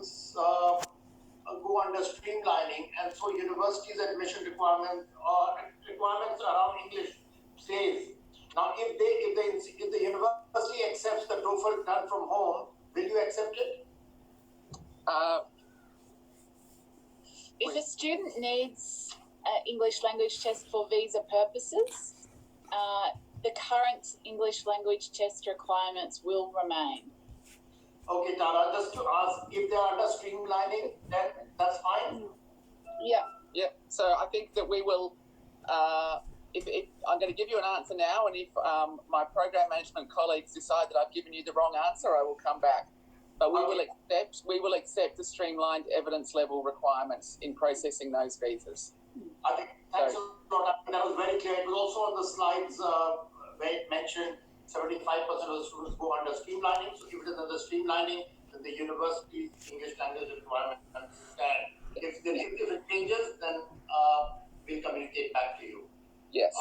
requirements go under streamlining, and so universities' admission requirements around English says. Now, if the university accepts the TOEFL done from home, will you accept it? If a student needs an English language test for visa purposes, the current English language test requirements will remain. Okay, Tara, just to ask, if they are under streamlining, then that's fine? Yeah. So I think that we will, if I'm going to give you an answer now, and if my program management colleagues decide that I've given you the wrong answer, I will come back. But we will accept the streamlined evidence level requirements in processing those visas. I think thanks a lot. That was very clear. It was also on the slides where it mentioned 75% of the students go under streamlining. So if it is under streamlining, then the university's English language requirement understand. If it changes, then we'll communicate back to you. Yes.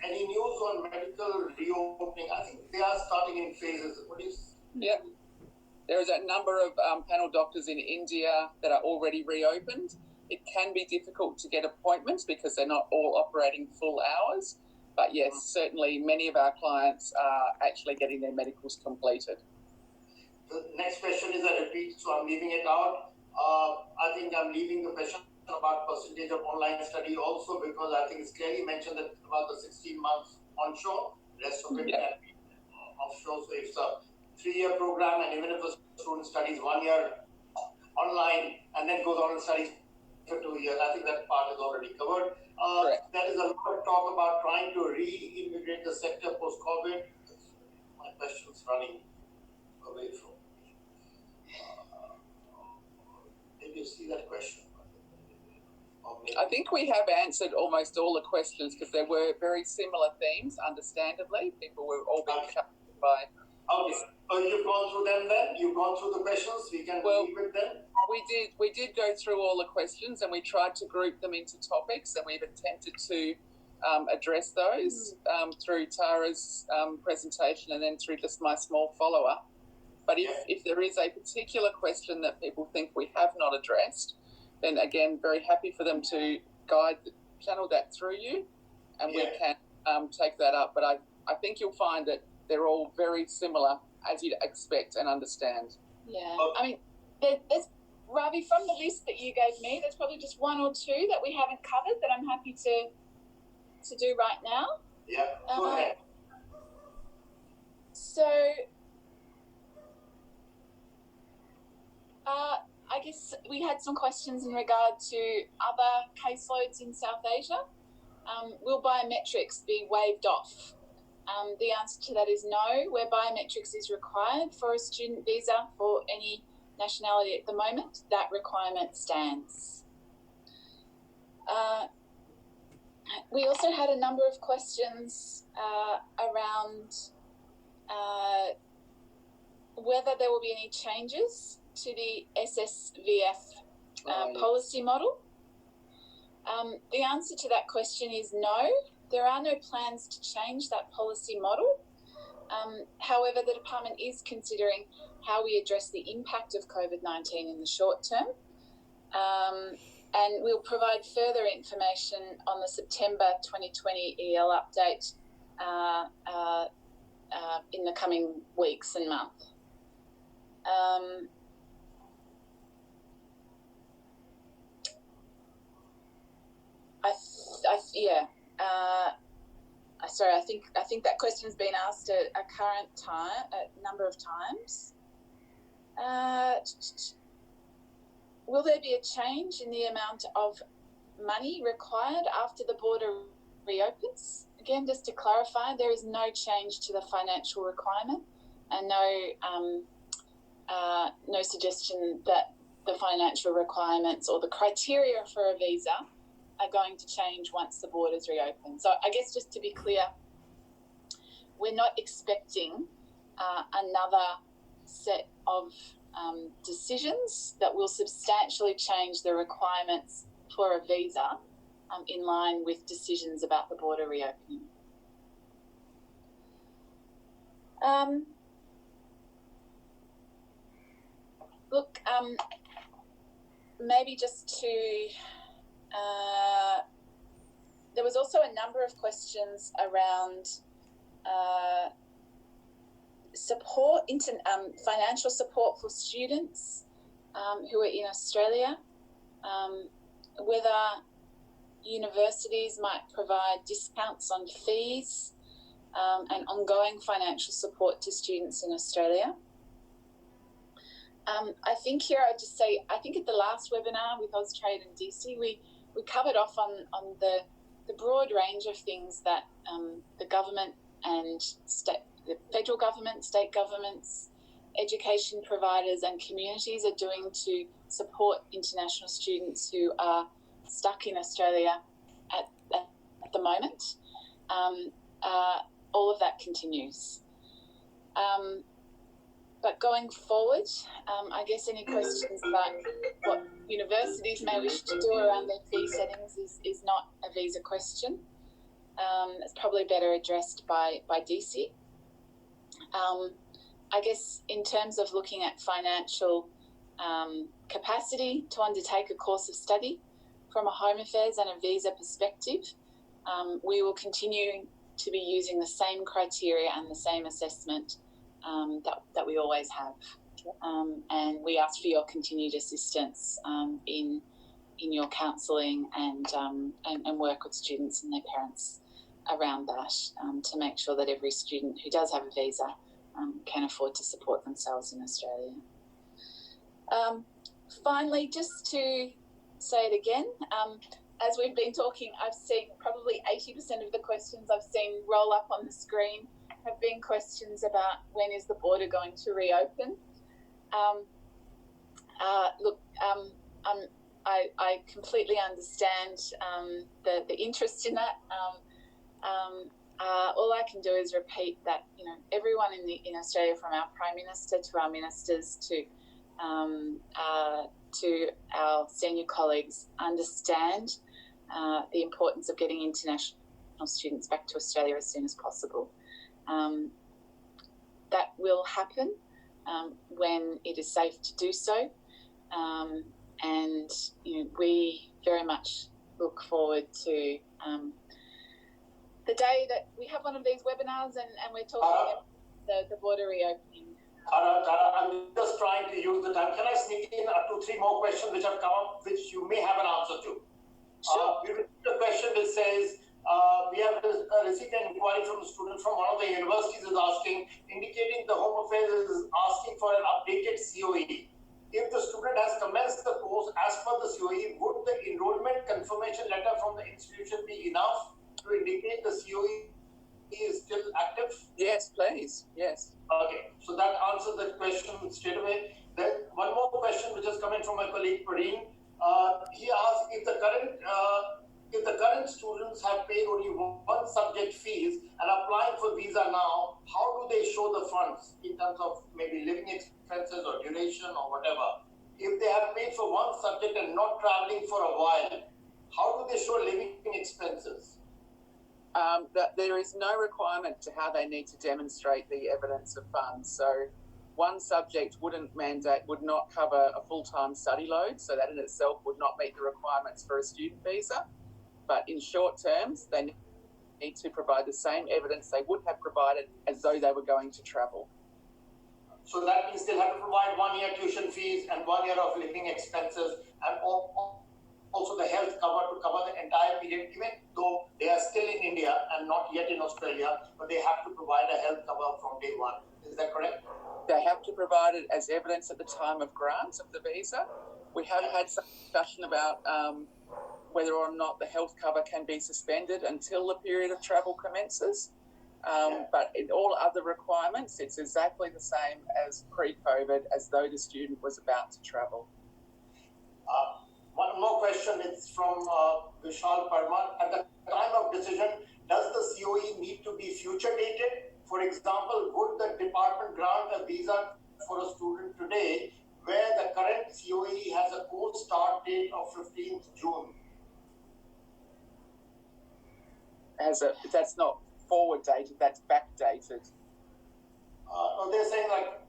Any news on medical reopening? I think they are starting in phases. What is? Yeah. There is a number of panel doctors in India that are already reopened. It can be difficult to get appointments because they're not all operating full hours. But yes, certainly many of our clients are actually getting their medicals completed. The next question is a repeat, so I'm leaving it out. I think I'm leaving the question about percentage of online study also, because I think it's clearly mentioned that about the 16 months onshore, rest of it can be offshore. So if it's a 3-year program, and even if a student studies 1 year online and then goes on and studies for 2 years, I think that part is already covered. There is a lot of talk about trying to reintegrate the sector post-COVID. My question's running away from me. Did you see that question? I think we have answered almost all the questions because there were very similar themes, understandably. People were all being covered by... Okay. So you've gone through them then? You've gone through the questions? We can leave it then? We did go through all the questions, and we tried to group them into topics, and we've attempted to address those through Tara's presentation and then through just my small follow-up. But if there is a particular question that people think we have not addressed, then again, very happy for them to channel that through you, and we can take that up. But I think you'll find that they're all very similar, as you'd expect and understand. Yeah, I mean, there's, Ravi, from the list that you gave me, there's probably just 1 or 2 that we haven't covered that I'm happy to do right now. Yeah, go ahead. So, I guess we had some questions in regard to other caseloads in South Asia. Will biometrics be waived off? The answer to that is no, where biometrics is required for a student visa for any nationality at the moment. That requirement stands. We also had a number of questions around whether there will be any changes to the SSVF policy model. The answer to that question is no. There are no plans to change that policy model. However, the department is considering how we address the impact of COVID-19 in the short term. And we'll provide further information on the September 2020 EL update in the coming weeks and months. Sorry, I think that question's been asked a number of times. Will there be a change in the amount of money required after the border reopens? Again, just to clarify, there is no change to the financial requirement, and no suggestion that the financial requirements or the criteria for a visa are going to change once the borders reopen. So I guess just to be clear, we're not expecting another set of decisions that will substantially change the requirements for a visa in line with decisions about the border reopening. maybe just to, there was also a number of questions around support, financial support for students who are in Australia, whether universities might provide discounts on fees and ongoing financial support to students in Australia. I think here I'd just say, I think at the last webinar with Austrade and DC, we covered off on the broad range of things that the government and the federal government, state governments, education providers and communities are doing to support international students who are stuck in Australia at the moment. All of that continues. But going forward, I guess any questions about what universities may wish to do around their fee settings is not a visa question. It's probably better addressed by DC. I guess in terms of looking at financial capacity to undertake a course of study from a Home Affairs and a visa perspective, we will continue to be using the same criteria and the same assessment that we always have. And we ask for your continued assistance in your counselling and work with students and their parents around that to make sure that every student who does have a visa can afford to support themselves in Australia. Finally, just to say it again, as we've been talking, I've seen probably 80% of the questions I've seen roll up on the screen have been questions about when is the border going to reopen. I completely understand the interest in that. All I can do is repeat that, you know, everyone in Australia, from our Prime Minister to our ministers to our senior colleagues, understand the importance of getting international students back to Australia as soon as possible. That will happen when it is safe to do so, and you know, we very much look forward to the day that we have one of these webinars and we're talking about the border reopening. Tara, I'm just trying to use the time. Can I sneak in 2-3 more questions which have come up, which you may have an answer to? Sure. We received a question which says, we have received an inquiry from a student from one of the universities is asking, indicating the Home Affairs is asking for an updated COE. If the student has commenced the course as per the COE, would the enrollment confirmation letter from the institution be enough to indicate the COE is still active? Yes, please. Yes. Okay, so that answers the question straight away. Then one more question which has come in from my colleague Pareen. He asked if the current students have paid only one subject fees and applying for visa now, how do they show the funds in terms of maybe living expenses or duration or whatever? If they have paid for one subject and not traveling for a while, how do they show living expenses? That there is no requirement to how they need to demonstrate the evidence of funds. So one subject would not cover a full-time study load, so that in itself would not meet the requirements for a student visa. But in short terms, they need to provide the same evidence they would have provided as though they were going to travel. So that means they'll have to provide 1 year tuition fees and 1 year of living expenses and also the health cover to cover the entire period, even though they are still in India and not yet in Australia, but they have to provide a health cover from day one. Is that correct? They have to provide it as evidence at the time of grant of the visa. We have had some discussion about whether or not the health cover can be suspended until the period of travel commences. But in all other requirements, it's exactly the same as pre-COVID, as though the student was about to travel. One more question is from Vishal Parmar. At the time of decision, does the COE need to be future dated? For example, would the department grant a visa for a student today where the current COE has a course start date of 15th June? That's not forward dated, that's back dated. No, they're saying like,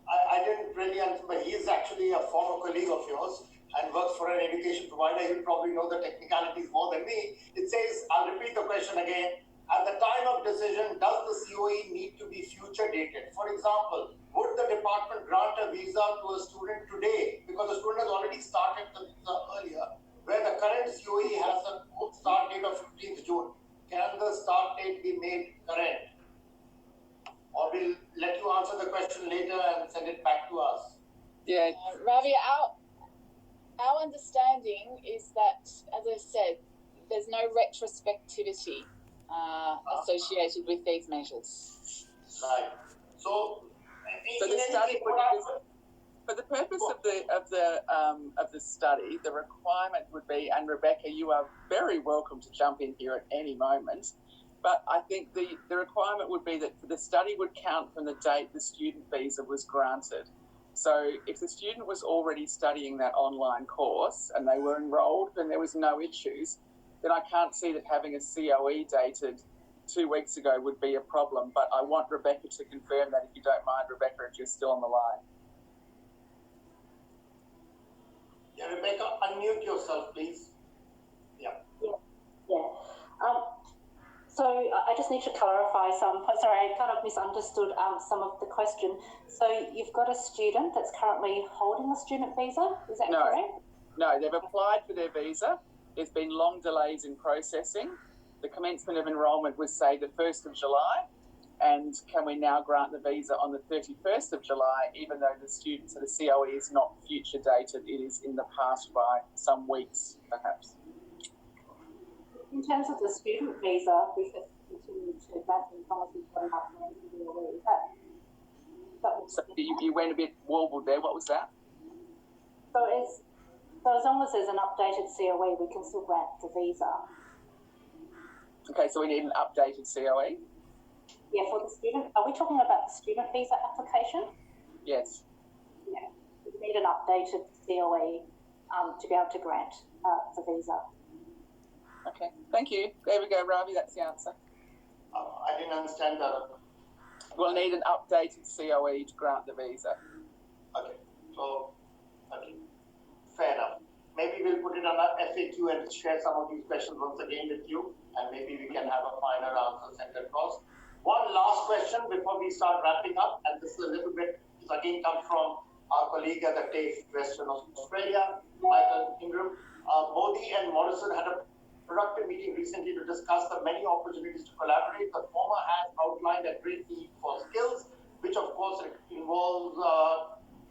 I didn't really really understand, but he is actually a former colleague of yours and works for an education provider. He'll probably know the technicalities more than me. It says, I'll repeat the question again. At the time of decision, does the COE need to be future dated? For example, would the department grant a visa to a student today because the student has already started the visa earlier, where the current COE has a start date of 15th June? Can the start date be made current? Or we'll let you answer the question later and send it back to us. Yeah. Ravi, our understanding is that, as I said, there's no retrospectivity associated with these measures. Right. So the study for the purpose of the study, the requirement would be, and Rebecca, you are very welcome to jump in here at any moment, but I think the requirement would be that the study would count from the date the student visa was granted. So if the student was already studying that online course and they were enrolled and there was no issues, then I can't see that having a COE dated 2 weeks ago would be a problem. But I want Rebecca to confirm that, if you don't mind, Rebecca, if you're still on the line. Yeah, Rebecca, unmute yourself, please. Yeah. So I just need to clarify sorry, I kind of misunderstood some of the question. So you've got a student that's currently holding a student visa, is that correct? No, they've applied for their visa. There's been long delays in processing. The commencement of enrolment was, say, the 1st of July, and can we now grant the visa on the 31st of July, even though the student, so the COE is not future dated, it is in the past by some weeks, perhaps. In terms of the student visa, we could continue to grant them policies for enough time to be aware of that. So you went a bit warbled there. What was that? So as long as there's an updated COE, we can still grant the visa. Okay, so we need an updated COE? Yeah, for the student. Are we talking about the student visa application? Yes. Yeah, we need an updated COE to be able to grant the visa. Okay, thank you. There we go, Ravi, that's the answer. I didn't understand that. We'll need an updated COE to grant the visa. Okay, so, okay, fair enough. Maybe we'll put it on our FAQ and share some of these questions once again with you, and maybe we can have a final answer sent across. One last question before we start wrapping up, and this is a little bit, this again comes from our colleague at the TAFE Western Australia, Michael Ingram. Modi and Morrison had a productive meeting recently to discuss the many opportunities to collaborate. The former has outlined a great need for skills, which of course involves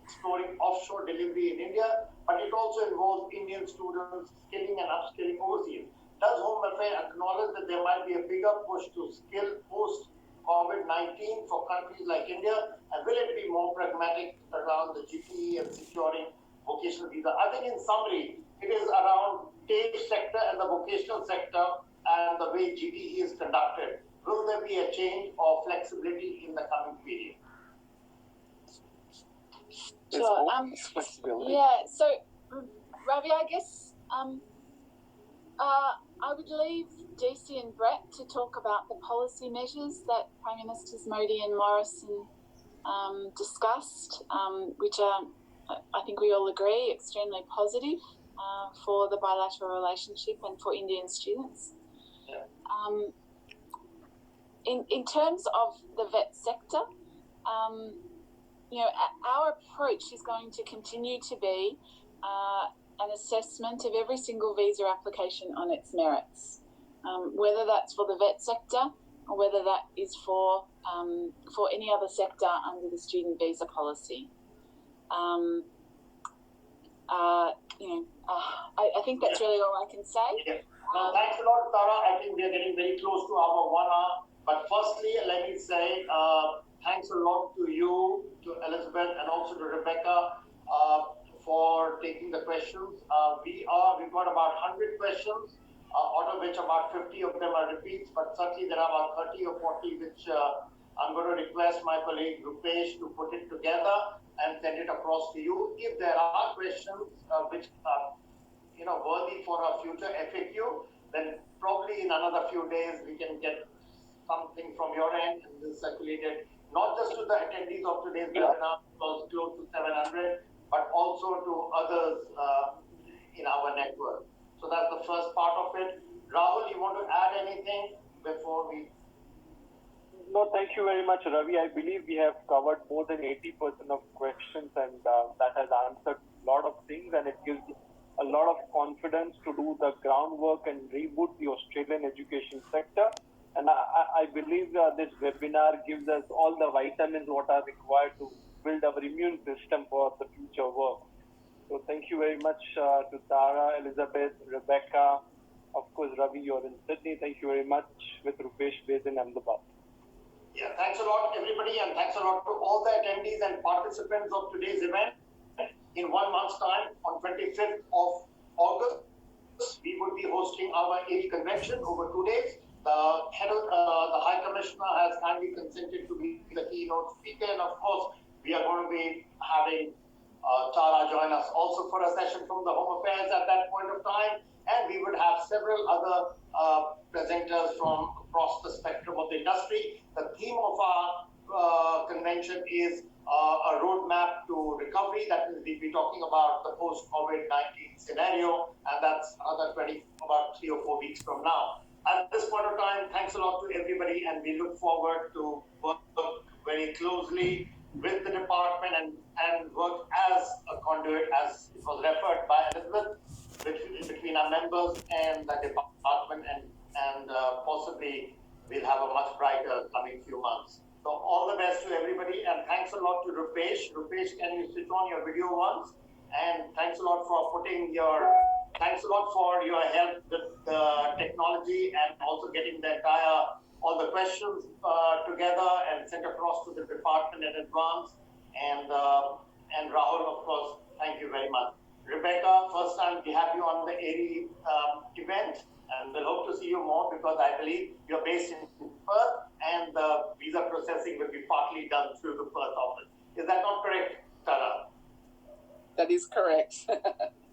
exploring offshore delivery in India, but it also involves Indian students skilling and upskilling overseas. Does Home Affairs acknowledge that there might be a bigger push to skill post-COVID-19 for countries like India, and will it be more pragmatic around the GPE and securing vocational visa? I think in summary, it is around TAFE sector and the vocational sector and the way GPE is conducted. Will there be a change or flexibility in the coming period? Sure. Yeah, so Ravi, I guess I would leave DC and Brett to talk about the policy measures that Prime Ministers Modi and Morrison discussed, which are, I think we all agree, extremely positive for the bilateral relationship and for Indian students. Yeah. In terms of the vet sector, our approach is going to continue to be an assessment of every single visa application on its merits, whether that's for the vet sector or whether that is for any other sector under the student visa policy. I think that's really all I can say. Yeah. Now, thanks a lot, Tara. I think we are getting very close to our 1 hour. But firstly, let me say thanks a lot to you, to Elizabeth, and also to Rebecca for taking the questions. We've got about 100 questions, out of which about 50 of them are repeats, but certainly there are about 30 or 40 which I'm going to request my colleague Rupesh to put it together and send it across to you. If there are questions which are worthy for a future FAQ, then probably in another few days we can get something from your end and then circulate it not just to the attendees of today's webinar, close to 700, but also to others in our network. So that's the first part of it. Rahul, you want to add anything before we? No, thank you very much, Ravi. I believe we have covered more than 80% of questions, and that has answered a lot of things, and it gives a lot of confidence to do the groundwork and reboot the Australian education sector. And I believe this webinar gives us all the vitamins what are required to build our immune system for the future work. So thank you very much to Tara, Elizabeth, Rebecca, of course, Ravi, you're in Sydney. Thank you very much with Rupesh based in Ahmedabad. Yeah, thanks a lot, everybody, and thanks a lot to all the attendees and participants of today's event. In 1 month's time, on 25th of August, we will be hosting our AE convention over 2 days. The head of the High Commissioner has kindly consented to be the keynote speaker, and of course, we are going to be having Tara join us also for a session from the Home Affairs at that point of time, and we would have several other presenters from across the spectrum of the industry. The theme of our convention is a roadmap to recovery. That is, we'll be talking about the post-COVID-19 scenario, and that's about 3 or 4 weeks from now. At this point of time, thanks a lot to everybody, and we look forward to work very closely with the department and work as a conduit, as it was referred by Elizabeth, between our members and the department, and possibly we'll have a much brighter coming few months. So all the best to everybody, and thanks a lot to Rupesh. Rupesh, can you switch on your video once? And thanks a lot for thanks a lot for your help with the technology and also getting all the questions together and sent across to the department in advance. And Rahul, of course, thank you very much. Rebecca, first time we have you on the ARI event, and we'll hope to see you more because I believe you're based in Perth and the visa processing will be partly done through the Perth office. Is that not correct, Tara? That is correct.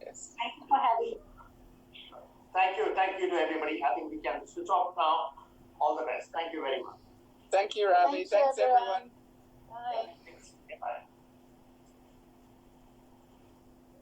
Yes. Thank you for having me. Thank you to everybody. I think we can switch off now. All the best. Thank you very much. Thank you, Ravi. Thank you, Thanks, everyone. Bye.